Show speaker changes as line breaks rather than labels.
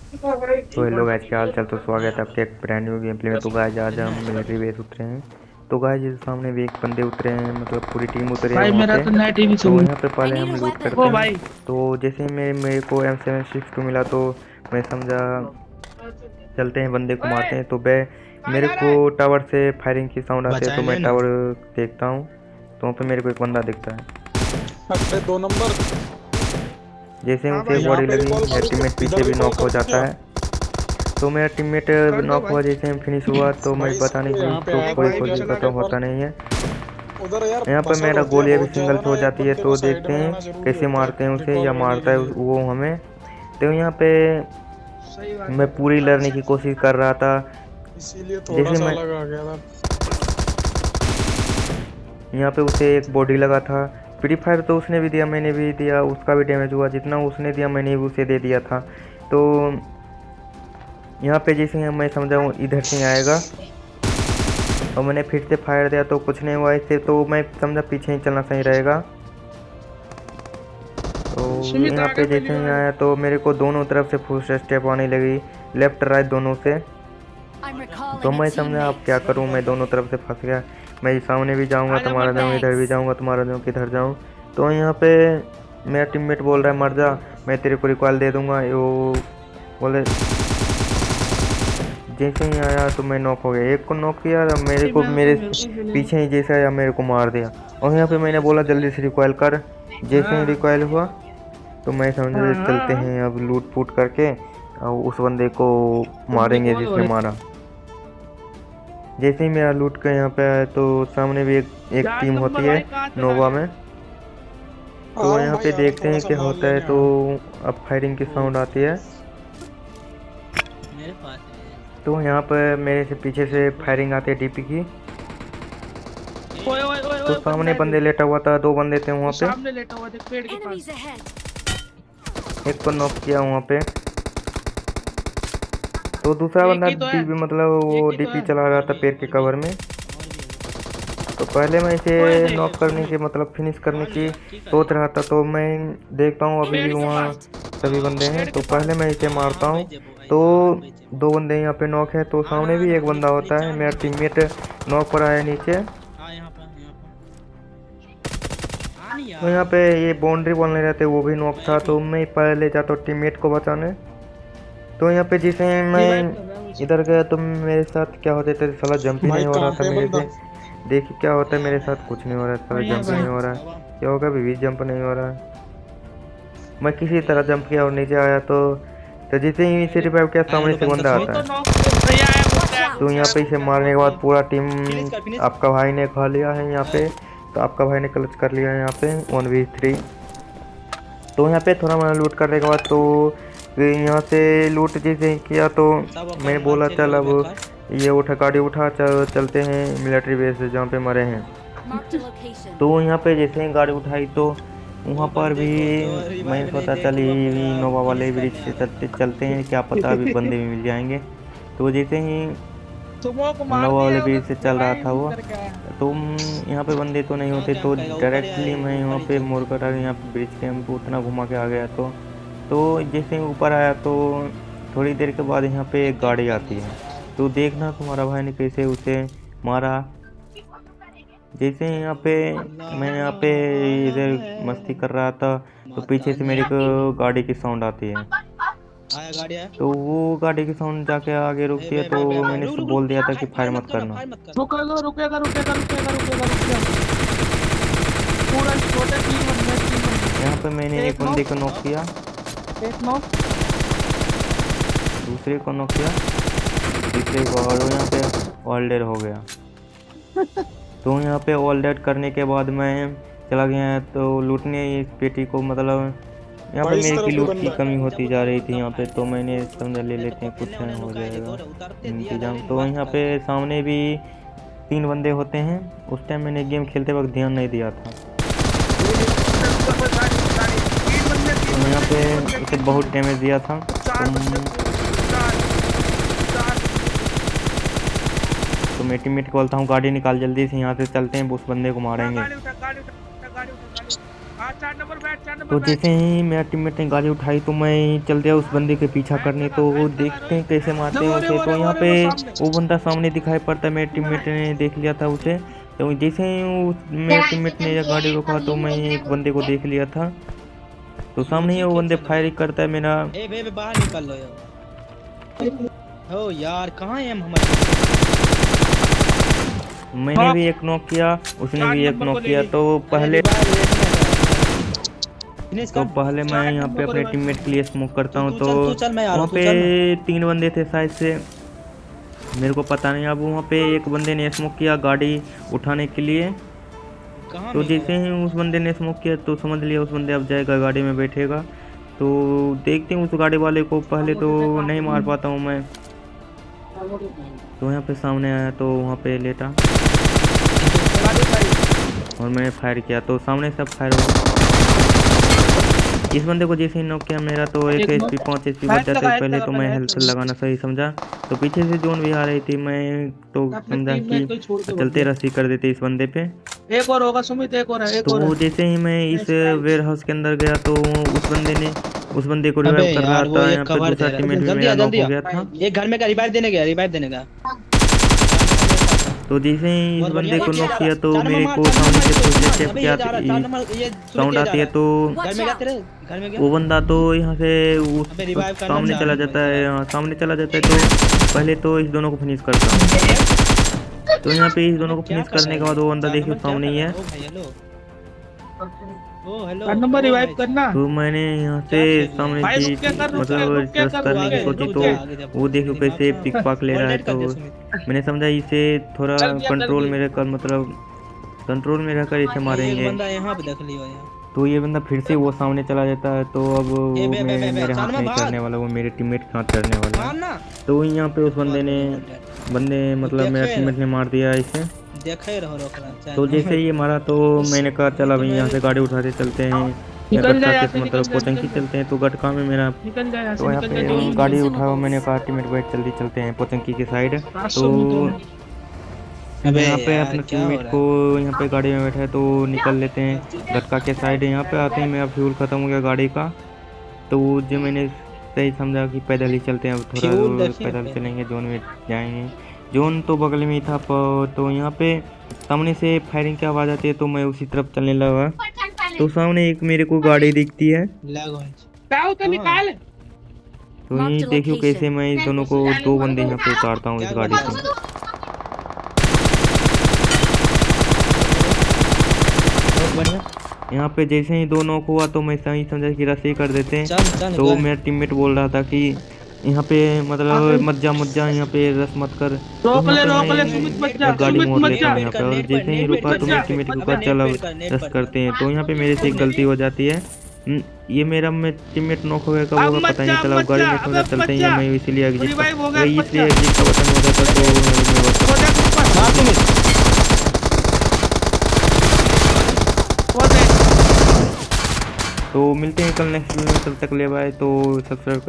तो hello guys, क्या हाल चाल। तो स्वागत है आपके एक ब्रांड न्यू गेम प्ले में। तो गाइस आज हम मिलिट्री बेस उतरे हैं। तो गाइस जिस सामने भी एक बंदे उतरे हैं, मतलब पूरी टीम उतरी है
भाई
वहाँ
मेरा
पे।
तो नेट ही भी
तो
सुन।
यहाँ पे
I
पहले
need
हम
a
लूट
weapon.
करते
ओ
हैं।
भाई।
तो जैसे ही मेरे को M762 मिला तो मैं समझा चलते हैं बंदे को मारते हैं। तो मेरे को टावर से फायरिंग की साउंड आती है,
बचाए
तो मैं
लेना।
टावर देखता हूँ। तो वहाँ पे मेरे को एक बंदा दिखता है।
अरे 2 नंबर।
जैसे ही
हाँ
उसे
भाई।
यहाँ
बॉडी
पे
लगी,
रिकॉल
मेरा
कर,
टीममेट पीछे
इधर
भी
रिकॉल
नॉक
कर
हो
दूं
जाता
क्या?
है। तो मेरा टीममेट
कर दो
नॉक
भाई।
हुआ, जैसे ही फिनिश हुआ तो मैं
भाई
बताने
इसको
की
यहाँ पे
तो
आया
एक
कोई
भाई
भाई,
भी
कोशिश
इधर
चला
खत्म
गया।
होता नहीं है।
उधर यार
यहाँ पर
भसड़
मेरा
होती है
गोली अभी
बहुत
सिंगल
ज्यादा
पे
ना,
हो
एक
जाती है,
बंदे को
तो
साइड
देखते
में
हैं
रहना जरूरी
कैसे
होता
मारते हैं
है
उसे
रिकॉल
या
होने
मारता
के
है
लिए।
वो हमें। तो यहाँ पे
सही बात
मैं
है।
पूरी लड़ने की कोशिश कर रहा था।
इसीलिए थोड़ा
जैसे
सा
मैं
अलग आ गया था।
यहाँ पे उसे एक बॉडी लगा था। फ्री फायर तो उसने भी दिया, मैंने भी दिया, उसका भी डैमेज हुआ। जितना उसने दिया मैंने भी उसे दे दिया था। तो यहाँ पे जैसे ही मैं समझा इधर से आएगा और मैंने फिर से फायर दिया तो कुछ नहीं हुआ इससे। तो मैं समझा पीछे ही चलना सही रहेगा। तो
सुमित
यहाँ
आ
पे
गया पहली
जैसे ही
बार।
आया तो मेरे को दोनों तरफ से फुल स्टेप आने लगी, लेफ्ट राइट दोनों से।
I'm
तो
recalling a
मैं समझा अब क्या
teammate.
करूँ, मैं दोनों तरफ से फंस गया। मैं सामने भी जाऊँगा
आ
तो
जा
मारा
मत।
जाऊँ, इधर भी
Thanks.
जाऊँगा तो मारा जाऊँ, किधर जाऊँ। तो यहाँ पे मेरा टीममेट बोल रहा है मर जा, मैं तेरे को रिकॉल दे दूँगा। वो बोले, जैसे ही आया तो मैं नॉक हो गया। एक को नॉक किया और मेरे को
मैं तो
मेरे
मिलती भी नहीं।
पीछे ही जैसे आया मेरे को मार दिया। और यहाँ पे मैंने बोला जल्दी से रिकॉयल कर। जैसे ही
हाँ
रिकॉयल हुआ तो मैं समझा चलते
हाँ।
हैं अब लूट फूट करके और उस बंदे को
तुम
मारेंगे
रिकॉल
जिसने
भाई।
मारा। जैसे ही मेरा लूट के यहाँ पे आया तो सामने भी एक
चार
टीम होती
नंबर
है
भाई कहाँ चला
नोवा
गया?
में।
आ
तो
रहा हूँ
यहाँ
भाई,
पे
आ रहा हूँ,
देखते
थोड़ा
हैं
सा
क्या
माल
होता है।
लेने
तो
आया हूँ।
अब फायरिंग की साउंड आती है।
मेरे पास है।
तो यहाँ पर मेरे से पीछे से फायरिंग आती है डीपी की।
ओए ओए ओए
तो
ओए बंदा
सामने
है
बंदे
देख।
लेटा हुआ था, दो बंदे थे
वो
वहाँ पे।
सामने लेटा हुआ देख पेड़ के पास।
Enemies ahead.
एक को नॉक किया वहाँ पे। तो दूसरा
एक
बंदा
ही तो है।
डीपी, मतलब
एक
वो
ही तो
डीपी
है।
चला रहा था पेड़ के कवर में। तो पहले मैं इसे
ओए देख
नॉक करने की, मतलब फिनिश करने की सोच रहा था। तो मैं देखता हूँ अभी भी
Enemies
वहाँ
ahead.
सभी बंदे हैं।
पेड़
तो
के
पहले
पास।
मैं इसे मारता हूँ। तो दो बंदे यहाँ पे नॉक है। तो सामने भी एक बंदा होता है, मेरा टीममेट नॉक पर आया नीचे। तो यहाँ पे ये बाउंड्री बोलने रहते, वो भी नॉक था। तो मैं पहले जाता हूँ टीममेट को बचाने। तो यहाँ पे जिसे
रिवाइव कर रहा है
मैं
मुझे।
इधर गया तो मेरे साथ क्या होता है, साला जंप ही
भाई
नहीं हो रहा
कहाँ
था
पे है
मेरे
बंदा?
से। देखिए क्या होता है मेरे साथ, कुछ नहीं हो रहा है, साला
वही है
जंप ही
भाई।
नहीं हो रहा है। क्या होगा, अभी भी जंप नहीं हो रहा है। मैं किसी तरह जंप किया और नीचे आया तो जिसे ही इसे रिवाइव किया सामने से बंदा
वो
आता
तो
है।
नॉक भैया है वो
Watch
टैग
तो
out.
यहाँ पे इसे मारने के बाद पूरा टीम आपका भाई ने खा लिया है यहाँ पे। तो आपका भाई ने क्लच कर लिया है यहाँ पे 1v3। तो यहाँ पे थोड़ा मैं लूट करने के बाद तो यहाँ से लूट जैसे ही किया तो मैंने बोला चल अब ये उठा, गाड़ी उठा, चलते हैं मिलिट्री बेस जहाँ पे मरे हैं।
Marked a location.
तो यहाँ पे जैसे ही गाड़ी उठाई तो वहाँ पर भी मैं सोचा चल ये नोवा वाले ब्रिज से चलते हैं, क्या पता अभी बंदे भी मिल जाएंगे। तो जैसे ही
सुबह को मार
नोवा वाले
दिया
ब्रिज से चल रहा था वो,
करके आया।
तो यहाँ पे बंदे तो नहीं होते। तो डायरेक्टली मैं यहाँ पे मोड़कर आ गया, यहाँ पे ब्रिज के हमको उतना घुमा के आ गया। तो जैसे ही ऊपर आया तो थोड़ी देर के बाद यहाँ पे एक गाड़ी आती है। तो देखना तुम्हारा भाई ने कैसे उसे मारा। जैसे ही यहाँ पे मैं यहाँ पे इधर मस्ती कर रहा था तो पीछे से मेरे को गाड़ी की साउंड आती है।
आया गाड़ी आया।
तो वो गाड़ी की साउंड जाके आगे रुकती है। तो मैंने उसको बोल दिया था कि फायर मत करना।
रुकेगा रुकेगा रुकेगा रुकेगा रुकेगा रुकेगा। पूरा छोटे तीन बंदे।
यहाँ पे मैंने एक बंदे को नॉक किया,
एक नॉक।
दूसरे को नॉक किया, तीसरे को, और यहाँ पे ऑल डेड हो गया। तो यहाँ पे ऑल डेड करने के बाद मैं चला गया तो लूटने इस पेटी को, मतलब यहाँ पे
भाई इस
मेरे
तरफ
की
भी
लूट की
बंदा है।
कमी होती जा रही थी यहाँ पे। तो मैंने समझा ले लेते हैं, कुछ नहीं हो जाएगा इंतजाम। तो यहाँ पे सामने भी 3 बंदे होते हैं। उस टाइम मैंने गेम खेलते वक्त ध्यान नहीं दिया था। तो यहाँ पे उसे बहुत डैमेज दिया था। तो मैं टीममेट को बोलता हूँ गाड़ी निकाल जल्दी से, यहाँ से चलते हैं, उस बंदे को मारेंगे।
4 नंबर बैठ, 4 नंबर
तो
बैठ।
जैसे ही मेरा टीममेट ने गाड़ी उठाई तो मैं चल दिया उस बंदे के पीछा करने, तो वो देखते हैं कैसे मारते हैं उसे। तो यहाँ पे वो बंदा सामने दिखाई पड़ता है, मेरे टीममेट ने देख लिया था उसे। तो जैसे ही मेरे टीममेट ने गाड़ी रोका तो मैं एक बंदे को देख लिया था, तो सामने ही वो बंदे फायरिंग करता है मेरा।
ए बे बाहर निकल लो यार। ओ यार कहाँ है हम हमारे?
मैंने भी एक नॉक किया, उसने भी एक नॉक किया। तो पहले मैं यहाँ पे अपने टीममेट के लिए स्मोक करता हूँ। तो वहाँ पे 3 बंदे थे शायद से, मेरे को पता नहीं। अब वहाँ पे एक बंदे ने स्मोक किया गाड़ी उठाने के लिए, तो जैसे ही उस बंदे ने स्मोक किया तो समझ लिया उस बंदे अब जाएगा गाड़ी में बैठेगा। तो देखते हैं उस गाड़ी वाले को, पहले तो नहीं मार पाता हूँ मैं। तो यहाँ पे सामने आया तो वहाँ पे लेटा और मैंने फायर किया, तो सामने सब फायर हुआ। इस बंदे को जैसे ही नॉक किया मेरा तो 1 HP 5 HP बच जाते। पहले तो मैं हेल्थ लगाना सही समझा, तो पीछे से जोन भी आ रही थी, मैं तो समझा कि चलते रस्सी कर देते इस बंदे पे।
एक और होगा सुमित, एक और है, एक और
तो
है।
जैसे ही मैं इस वेयर हाउस के अंदर गया तो उस बंदे को रिवाइव कर रहा था। यहाँ पे दूसरा टीममेट भी मेरा नॉक हो गया था।
एक घर में का रिवाइव देने का।
तो जैसे ही इस बंदे को नॉक किया तो मेरे को सामने से फुटस्टेप की साउंड आती है, तो
घर में क्या तेरे घर में क्या?
वो बंदा तो यहाँ से सामने चला जाता है। हाँ सामने चला जाता है, तो पहले तो इस दोनों को फिनिश करता हूँ। तो यहाँ पे इस दोनों को फिनिश करने के बाद वो बंदा देखिए सामने ही है।
नंबर रिवाइव करना।
तो मैंने यहाँ से सामने की मतलब ट्रस्ट करने की सोची, तो वो देखो कैसे पिक पाक ले रहा है। तो मैंने समझा इसे थोड़ा कंट्रोल में रहकर मतलब कंट्रोल में रहकर इसे मारेंगे। तो ये बंदा फिर से वो सामने चला जाता है, तो अब वो मेरे हाथ नहीं करने वाला, वो मेरे टीममेट के हाथ करने वाला है। तो यहाँ पे उस बंदे मतलब मेरा टीममेट ने मार दिया इसे। तो जैसे ये मारा तो मैंने कहा चल अभी यहाँ से गाड़ी उठाते चलते हैं, मतलब पोचंकी चलते हैं। तो गटका में मेरा तो यहाँ पे गाड़ी उठाओ, मैंने कहा टीममेट बैठ जल्दी चलते हैं पोचंकी की साइड। तो यहाँ पे अपने टीममेट को यहाँ पे गाड़ी में बैठा है तो निकल लेते हैं गटका के साइड। यहाँ पे आते हैं मेरा फ्यूल ख़त्म हो गया गाड़ी का, तो जो मैंने सही समझा कि पैदल ही चलते हैं। अब थोड़ा पैदल चलेंगे, जोन में जाएंगे। जोन तो बगल में ही था, तो यहाँ पे सामने से फायरिंग की आवाज़ आती है, तो मैं उसी तरफ चलने लगा। तो सामने एक मेरे को गाड़ी दिखती है, तो ये देखियो कैसे मैं इस दोनों को 2 बंदे यहाँ पे उतारता हूँ इस गाड़ी से। यहाँ पे जैसे ही 2 नॉक हुआ तो मैं सही समझा कि रस्सी कर देते हैं। तो मेरा टीममेट बोल रहा था कि यहाँ पे मतलब मत जा यहाँ पे रस मत कर, गाड़ी मोड़ लेता हूँ यहाँ पे। और जैसे ही रुका तो मेरा टीममेट रुका, चल अब रस करते हैं। तो यहाँ पे मेरे से एक गलती हो जाती है, ये मेरा टीममेट नॉक हो गया कब होगा पता नहीं चला। गाड़ी में थोड़ा चलते हैं, मैं इसीलिए एग्जिट का बटन हो जाता। तो मिलते हैं कल नेक्स्ट वीडियो में, तब तक ले बाय। तो सब्सक्राइब